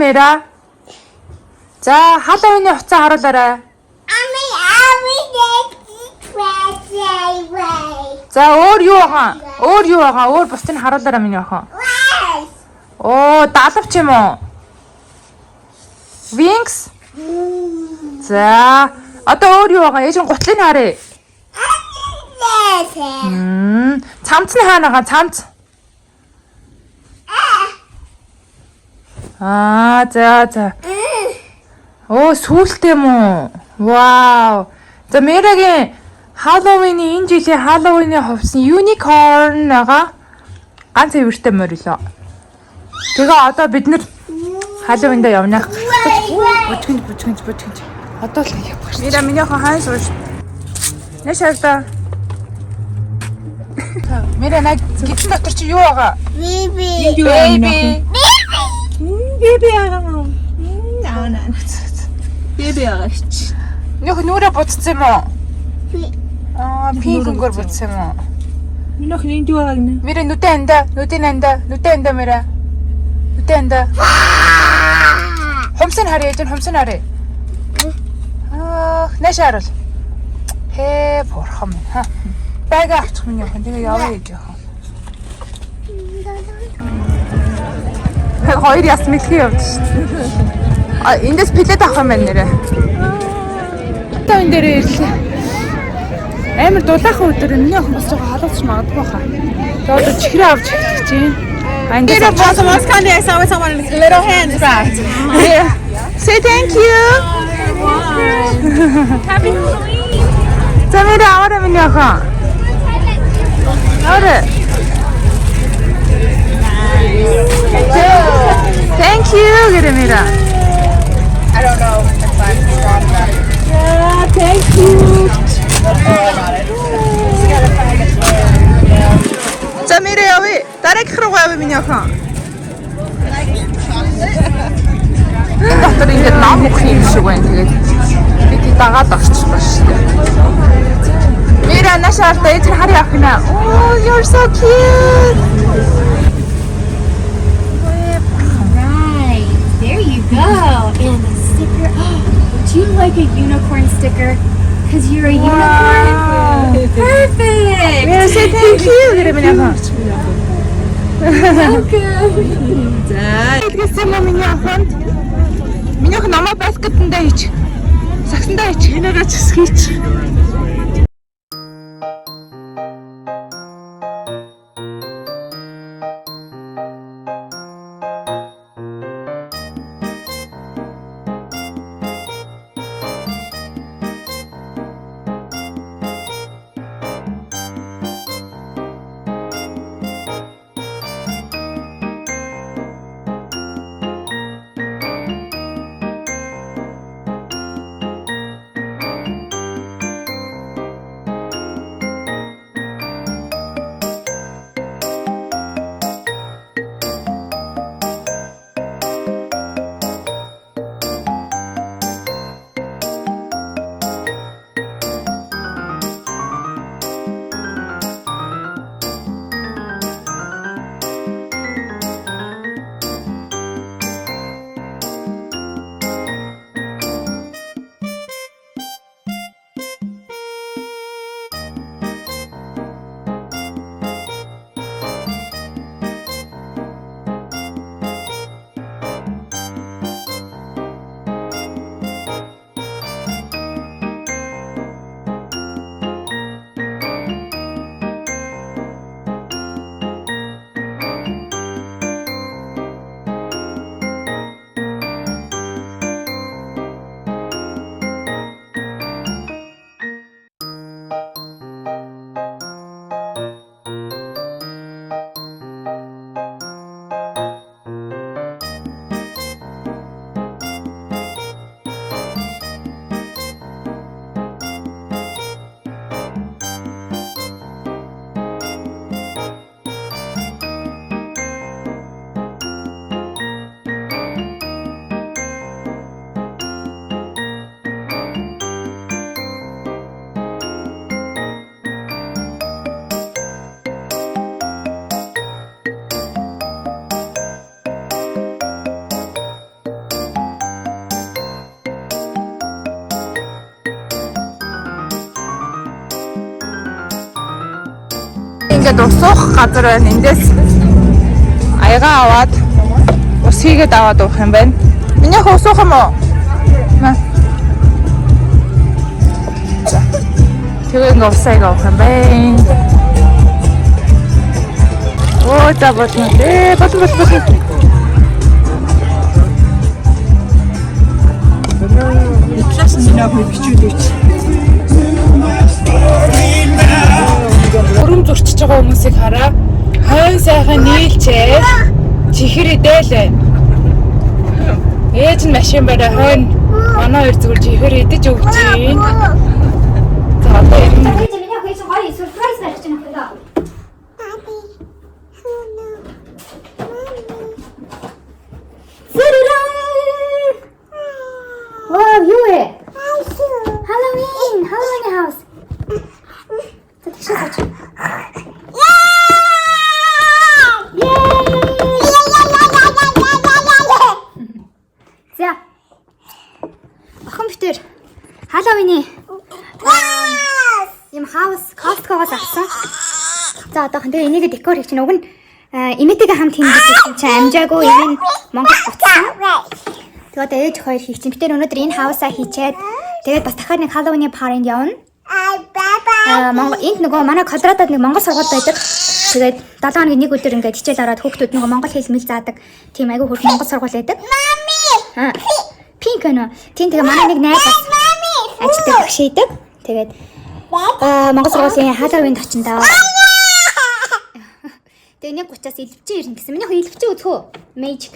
Мира. За Halloween-ийн хуцаа харуулаарай. За өөр юу байгаа? Өөр юу байгаа? Өөр бусдыг харуулаарай миний охин. Оо, даалгавч юм уу? Wings. За, одоо өөр юу байгаа? Ээж нь гутлыг харъя. Цамц нь хаана байгаа? Цамц. За. Оо, сүүлтэй юм уу? Вау. За, Мирагийн Halloween-ийн энэ жилийн Halloween-ийн хувцсан unicorn байгаа. Ганц эвэртэй морилоо. Тэгээ одоо бид нэр Halloween-д явнах. Бүжгэнж. Одоо л явах шээ. Мира миний охин хайс ууш. Нэ шавда. Мира наг гитэн дотор чи юу байгаа? Baby. Baby аа. Наа. Baby аа. Нөх нүрэ буцсан юм уу? Пинк өнгөөр буцсан юм уу? Минийх нь юу аа гинэ? Мира нүдэн анда Мира. Нүдэн анда. Хомсын харъя, хомсын харъя. Нэш харуул. Хээ бурхан минь ха. Байга авчих миний охин. Тэгээ явъя гэж яхаа. Хоёр яс мэлхий явж шүү. Эндээс плед авах юм байна нэрэ. Одоо энэ дээрээ ирлээ. Амар дулаахан өдөр миний охин бас жоо халууч магадгүй хаа. Тэгээ одоо чихрээ авч хэлчих чинь. Here was candy. I saw with someone little hands wrapped. Yeah. Say thank you. Happy Halloween. Замира аваарай миний охин. Аваарай. Thank you гэрэ Мира. I don't know if I'm strong about it. Yeah, thank you. Замира явъя. Дараагийнх руу явъя миний охин. Дотор ингээд нам өгөх юм шиг байна. Тэгээд бид дагаад орчих ба шүү дээ. Мира нашаарта эд харъя охинаа. Oh, you're so cute. Right. There you go. And a sticker. Would you like a unicorn sticker? Because you're a unicorn? Perfect. Mira, say thank you гэрэ миний охин. Welcome. За. Илгээсэн юм миний охин. Миний охин намаа баскетндаа хийч. Сагсандаа хийч. Энийгээ ч хийч. Ингээд ус уух газар байна. Эндээс аягаа аваад ус хийгээд аваад уух юм байна. Миний ус уух юм уу? Тэгээ ингээд ус аягаа уух юм байна. Оо за болно. Болно. Өрөм зурчиж байгаа хүмүүсийг хараа. Хойн сайхан нийлчээ. Чихэр идээлээ. Ээж нь машин барай хойн манай хоёр зүгээр чихэр идэж өгч юм. За одоо юм. Миний хөөс гоё surprise барьж байна гэдэг. Wow, you are Halloween house. За. Охин битэр Halloween-ий юм хаус Costco-гоос авсан. За одоохон тэгээ энийг декор хийж чинь уг нь эмээтэйгээ хамт хийнэ гэсэн чинь амжаагүй энэ Монгол буцсан. Тэгээ одоо ээж хоёр хийх чинь. Гэтэ өнөөдөр энэ хаусаа хийчээд тэгээд бас дахиад нэг Halloween party явна. Монгол энд нөгөө манай Колорадод нэг Монгол сургууль байдаг. Тэгээд 7 хоногийн нэг өдөр ингээд хичээл ороод хүүхдүүд нөгөө монгол хэл мэл заадаг. Тийм айгүй хурд монгол сургууль байдаг. Пинк нөө. Тийм тэгээ манай нэг найз бас ажилтдаг багш хийдэг. Тэгээд монгол сургуулийн Halloween очиндаа. Тэгээ 1:30-аас илвчээ ирнэ гэсэн. Миний хөө илвчээ үзэх үү? Magic.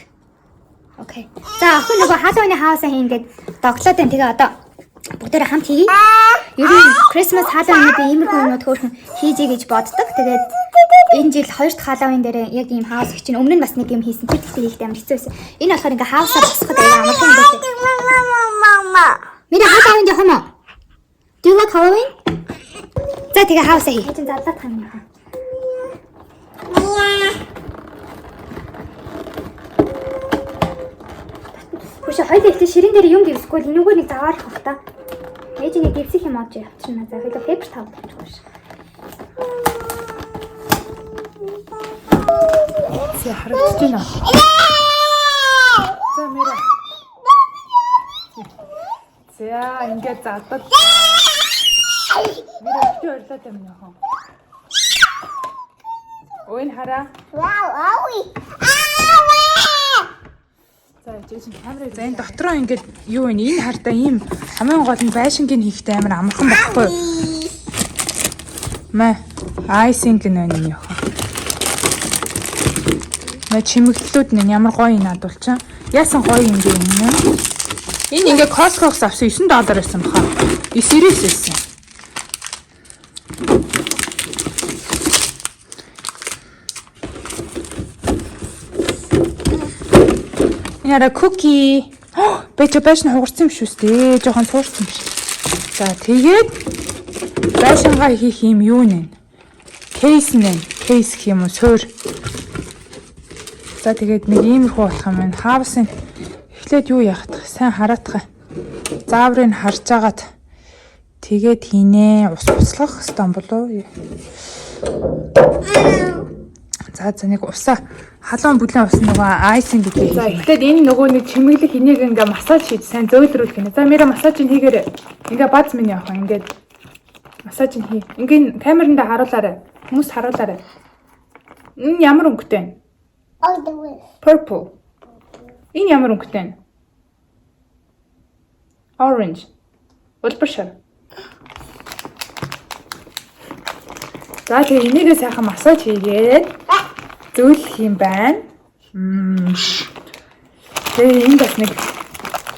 Окей. За охин нөгөө Halloween хаусаа хийн гээд доглоод байна. Тэгээ одоо бүгдээрээ хамт хийе. Ер нь Christmas Halloween би иймэрхүү юмнууд хөөрхөн хийжээ гэж боддог. Тэгээд энэ жил 2 дахь Halloween дээр яг ийм хаус хийж чинь өмнө нь бас нэг юм хийсэн. Тэр ихтэй хийхдээ амар хэцүү байсан. Энэ болохоор ингээ хаусаа босгоход аяа амархан юм байна. Миний Halloween явах юм уу? Do you like Halloween? За тэгээ хаусаа хий. Эцэн задлаад хань яа. Хүш хоёул ихтэй ширэн дээр юм дэвсгүй энүүгээр нэг заваар хах та. Ээж нэг дэвсэх юм ааж явчихна. За хоёул пепер тав тавьчихгүй ш. Чи харагдаж байна. За мэрэ. За ингээд задад. Мэрэ өчөө өрлөөд юм яахан. Ой хараа. Wow, awi. За жижиг камерыг за энэ дотроо ингээд юу вэ? Энэ хардаа ийм хамгийн гол нь байшингийн хийхтэй амар амархан байхгүй юу? Мэ айсинг нэ юм яах. Мэ чимэглэлүүд нь ямар гоё надулчаа. Яасан гоё юм бэ энэ? Энэ ингээд Costco-с авсан $9 байсан баха. 9.9 байсан. Яра cookie. Бэж хугарсан юм шүү дээ. Жохон суурсан биш. За тэгээд байшингаа хийх юм юу нэ? Кейс нэ. Кейс гэх юм уу? Суур. За тэгээд нэг иймэрхүү болох юм байна. Хавсын эхлээд юу яах вэ? Сайн хараадах. Зааврыг харж агаад тэгээд хийнэ. Ус буцлах хэвээр болов уу? За нэг усаа халуун бүлээн ус нөгөө айсинг гэдэг. За эхлээд энэ нөгөө нэг чимэглэх энийг ингээ массаж хийж сайн зөөлрүүлэх гэнэ. За мэрэ массажийг хийгээрэй. Ингээ бац минь явах ингээд массаж хий. Ингээ камеранд харуулаарай. Хүмүүс харуулаарай. Энэ ямар өнгөтэй вэ? Purple. Энэ ямар өнгөтэй вэ? Orange. Улбаршаа. За тэгээ энийгээ сайхан массаж хийгээд зөөлөх юм байна. Тэгээ энэ бас нэг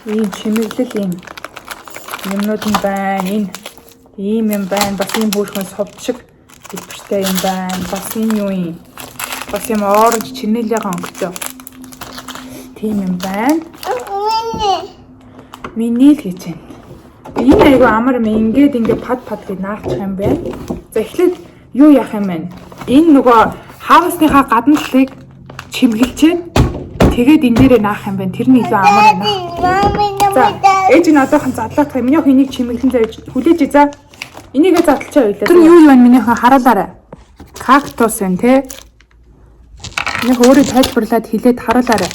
ийм чимэглэл юмнууд нь байна. Энэ ийм юм байна. Бас ийм хөөрхөн сувд шиг хэлбэртэй юм байна. Бас энэ юу юм? Бас юм оранж чинэлэгийн өнгөтэй. Тийм юм байна. Миний л гэж байна. Энэ айгу амар юм ингээд пад гэж наахчих юм байна. За эхлээд юу яах юм бэ? Энэ нөгөө хаусныхаа гадна талыг чимгэлчээд тэгээд энэ дээрээ наах юм байна. Тэрний илүү амар байна. За, ээж нь одоохон задлаах юм. Миний энийг чимэглэн зааж хүлээж за. Энийгээ задлчаа байлаа. Тэр юу юм бэ? Минийхээ хараалаарай. Кактус энэ те. Яг өөрөө тайлбарлаад хэлээд харуулаарай.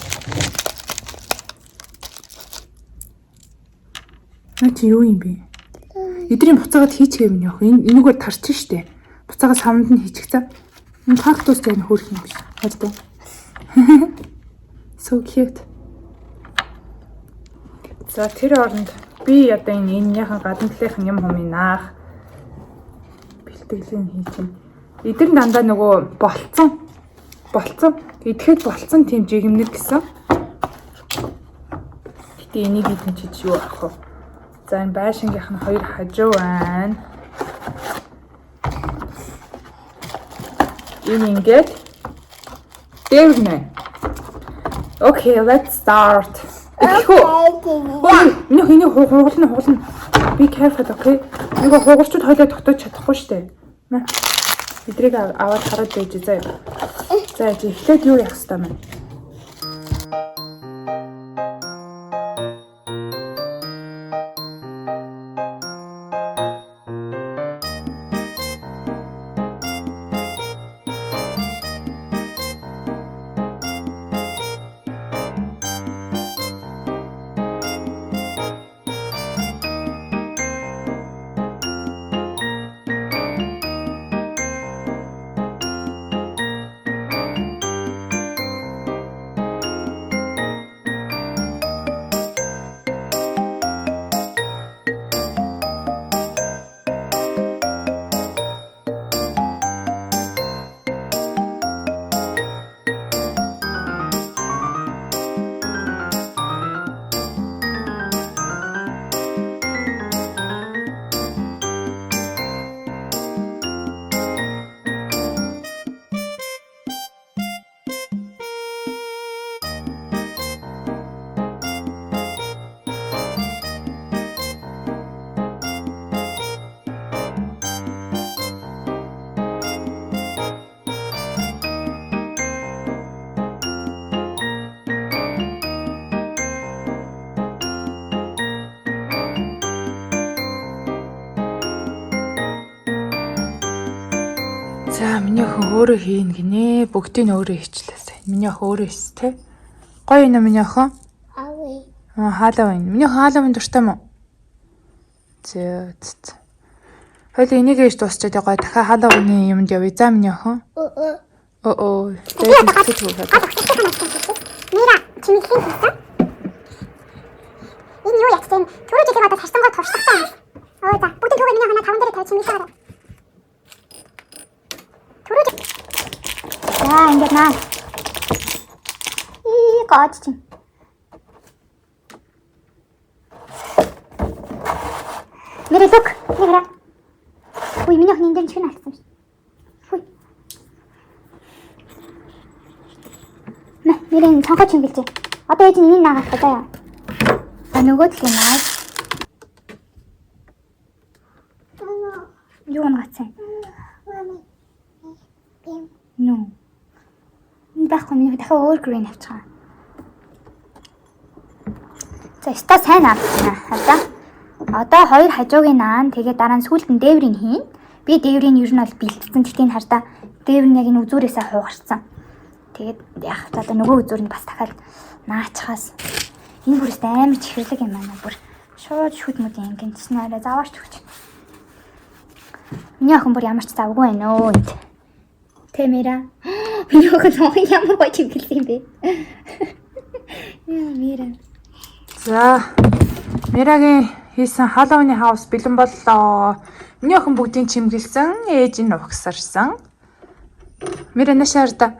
Чи юу юм бэ? Эдрийн буцаагаад хийчихээ юм яах. Энийгээр тарч штэ. Буцаагаа савнд нь хийчихсэн. Энэ кактус дээр хөрх юм биш. Хайртай. So cute. За тэр оронд би одоо энэнийхэн гадна талынхан юм наах бэлтгэлийн хийж байна. Эдгээр дандаа нөгөө болцсон. Идэхэд болцсон тийм жигмнэр гэсэн. Гэтэ энийг идэн чиж юу авах вэ? За энэ байшингийнх нь хоёр хажуу байна. Энэ ингээд дэвнэ. Okay, let's start. Миний хугална. Be careful, okay? Нөгөө хугалчуд хойлоо тогтоож чадахгүй штэ. Эдрийг аваад хараад байж заяа. За эхлээд юу яах ёстой юм бэ? За миний охин өөрөө хийн гинэ. Бүгдийг өөрөө хийчлээ. Миний охин өөрөө хийс тэ. Гоё юм миний охин. Халлоуин. Миний охин халлоуин дуртай мó? Зөө. Хоёул энийг ээж дуусчаад гоё дахиад халлоуины юмд явъя. За миний охин. Оо. Мира, чимэглэн хийсэн. Энэ юу ячсан? Түрүү жилийн одоо тарсангоо туршлагатай. Оо за. Бүгд түрүү миний охиноо 5 дээр тавьж чимэглээ. За ингээд наа. Гооч чинь. Мэрэ look. Мэрэ. Ой, миний охин энэ чинь алсан шүү. Ой. Мэрэ цонхоо чимгэлжээ. Одоо ээж нь наагаад байгаа. Нөгөө талын наа. Юу нагацсан? No. Дахиад миний дахиад өөр green авчихаа. За, ста сайн авчихна. Хараа. Одоо хоёр хажуугийн наан тэгээд дараа нь сүүлд нь дээврийг хийн. Би дээврийг ер нь бол бэлдсэн. Тэгтийн хараа. Дээвэр нь яг энэ үзүүрээсээ хугарсан. Тэгээд яг одоо нөгөө үзүүр нь бас дахиад наачхаас энэ бүрээс амар чихэрлэг юм байна. Бүр шууд шүд мүд юм гинцсэн арай заваарч өгч. Миний охин бүр ямар ч завгүй байна өө. Мира. Миний охин ямар гоё чимгэлсэн юм бэ? Мира. За. Мирагийн хийсэн халлоуины хаус бэлэн боллоо. Миний охин бүгдийг чимгэлсэн, ээж нь угсарсан. Мира нашаарда.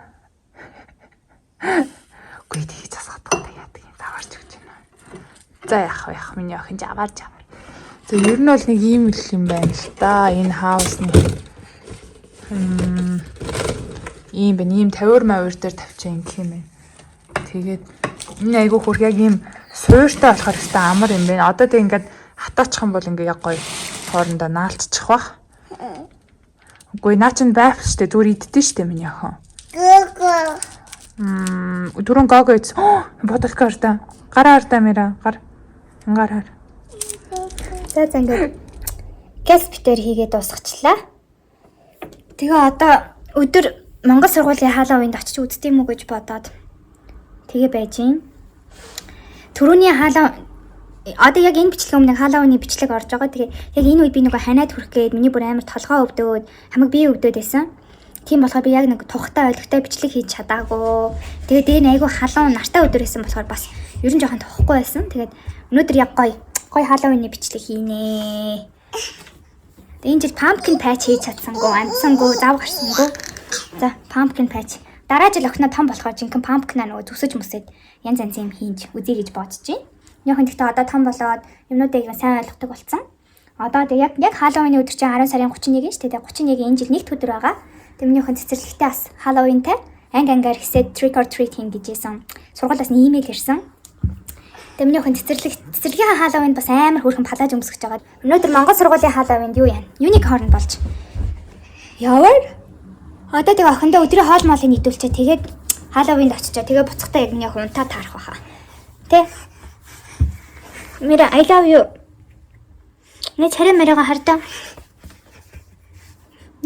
Гүйд хийж засгадаг яадаг юм заваарч өгч байна. За яах миний охин заваарч. За ер нь бол нэг ийм л юм байна л да. Энэ хаус нь ийм байна. Ийм 50 мавир дээр тавьчих юм гэх юм байна. Тэгээд энэ айгүй хург яг ийм суурьтай болохоор өстой амар юм байна. Одоо тэг ингээд хатаачих юм бол ингээ яг гоё хоорондоо наалтчих бах. Үгүй наа чин байф штэ зүгээр иддэн штэ миний охин. Түрэн гого иц. Ботолка ортой. Гараа ортой мира. Гараар. За ингээд газ битэр хийгээд дуусгачлаа. Тэгээ одоо өдөр Монгол сургуулийн Halloween-д очиж үзтiim үү гэж бодоод тэгээ байж гин. Түрүүний одоо яг энэ бичлэг өмнө Halloween-ийн бичлэг орж байгаа. Тэгээ яг энэ үед би нөгөө ханаад хүрх гээд миний бүр амар толгой өвдөөд хамаг бие өвдөөд байсан. Тийм болохоор би яг нэг тухтай ойлгохтой бичлэг хийж чадаагүй. Тэгээ дээр нь айгүй халуун нартай өдөр байсан болохоор бас ер нь жоохон тохгүй байсан. Тэгээд өнөөдөр яг гоё Halloween-ийн бичлэг хийнэ. Тэгээ энэ жил pumpkin patch хийж чадсангүй, амтсангүй, зав гарсангүй. За, pumpkin patch. Дараа жил охиноо том болохоор жинхэнэ pumpkin нөгөө зүсэж мөсөд янз янз юм хийж үзье гэж бодож байна. Яахан гэхдээ одоо том болоод юмнуудыг сайн ойлгодог болсон. Одоо яг Halloween-ийн өдөр чинь 10 сарын 31 шүү дээ. 31 энэ жил нэгд өдөр байгаа. Тэгээ минийхэн цэцэрлэгтээ бас Halloween-тай анги-ангиар хэсээд trick or treating гэжсэн. Сургуулиас нь имэйл ирсэн. Тэгээ минийхэн цэцэрлэгийн Halloween бас амар хөөрхөн палаж өмсгөж байгаа. Өнөөдөр Монгол сургуулийн Halloween юу яа? Unicorn болж. Яваар. Одоо тэгээ охиндоо өдрийн хоол моолыг нийтүүлчээ. Тэгээд Halloween-д очичоо. Тэгээ буцахтаа яг минийхэн унтаа таарах баха. Тэ? Мира, I love you. Нэг царай мэрага хардаа.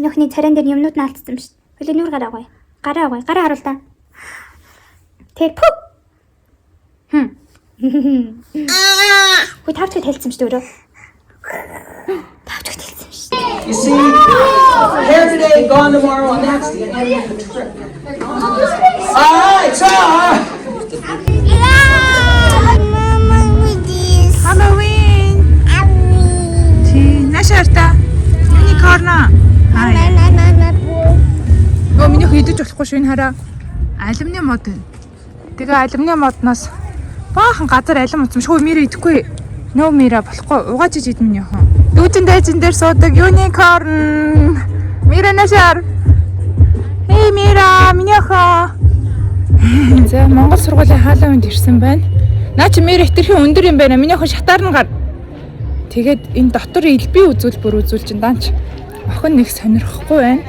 Нөхний царайн дээр юмнууд наалтсан шүү. Хөлөө нүур гараагүй. Гараа харуул та. Тэг пү. Хөө тавчд хэлсэн шүү өөрөө. Тавчд хэлсэн шүү. You see, here today, gone tomorrow, next. Alright, so. Halloween. Нашаарта. Unicorn. Оо миний хийдэж болохгүй шүү энэ хараа. Алюминий мод байна. Тэгээ алюминий модноос баахан газар алим утсан шүү мэр идэхгүй. Нөө мэрэ болохгүй. Угааж иж идэх миний хон. Дүүжин дайчин дээр суудаг unicorn. Мира нашаар. Hey мира миний хон. За Монгол сургуулийн Halloween-д ирсэн байна. Наа чи мэр хэтэрхий өндөр юм байна. Миний хон шатаар нь гар. Тэгээд энэ дотор илби үзүүл бүр үзүүлж ин даанч. Охин нэг сонирхохгүй байна.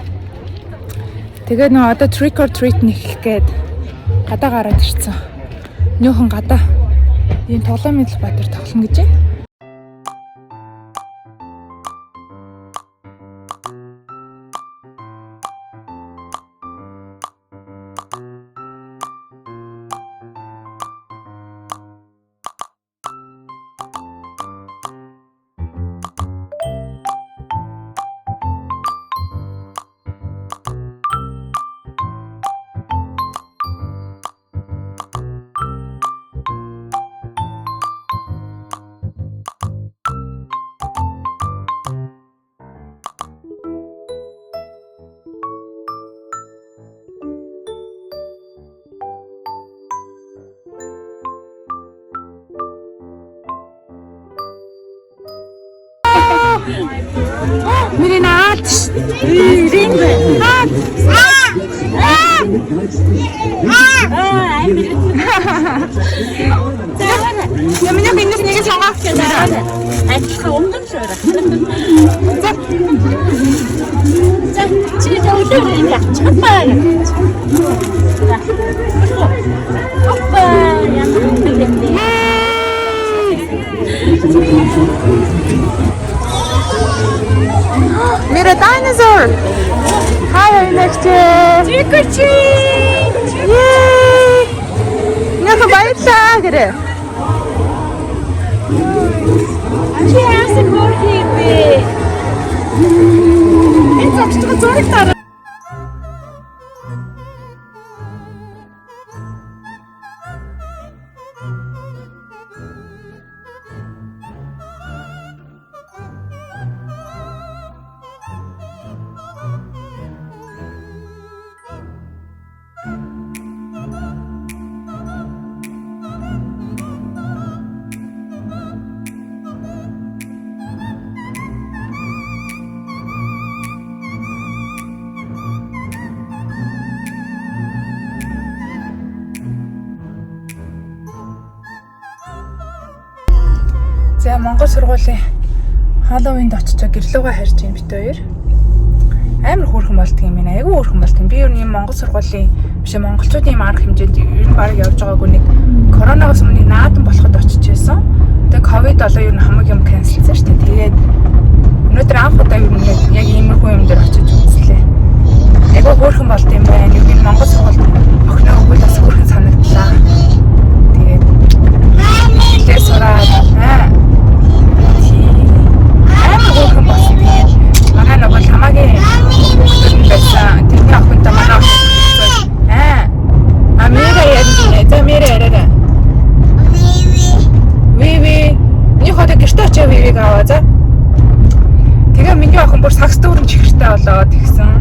Тэгээд нөө одоо trick or treat нэхлэх гээд гадаа гараад ирсэн. Нөөхэн гадаа энэ тоглоом мэдл баатар тоглоно гэж байна. Миний наад. Миний минус нэг сонгох гэж байна. Ажил өмдөн шүүрэ. За чи зөвлөө юм яачихваа. Опа ямар юм бэ? Mira dinosaur! Hi, next year! Trick or treat! Yay! Nakabayad gede. Чи яасан хөрх юм бэ? Энэ зөвхөн зураг таараа. За Монгол сургуулийн Halloween-д очиж гэрлүүгээ харж байна бит хоёр. Амар хөөрхөн болдго юм байна. Айгүй хөөрхөн болдго. Би юу нэг Монгол сургуулийн биш монголчуудын юм арга хэмжээнд ер нь баг явж байгаагүй нэг коронавигоос өмнө наадан болоход очиж байсан. Тэгээ ковид болоо ер нь хамаг юм канселсан шүү дээ. Тэгээд өнөөдөр анх удаа ер нь яг иймэрхүү юм дээр очиж үзлээ. Айгүй хөөрхөн болд юм байна. Юу нэг Монгол сургуульд охиноо өгвөл бас хөөрхөн санагдлаа. Тэгээд хэлээ сураад амар хөөрхөн болсон. Тэгээд манай нөгөө хамаагийн хүүхдүүд байсан. Тэрний охинтой манай Амира ярина. За Амира яриа. Виви. Ни хотой гэртээ очоо Вивиг аваа за. Тэгээ миний охин бүр сакс дүүрэн чихэртэй болоод тэгсэн.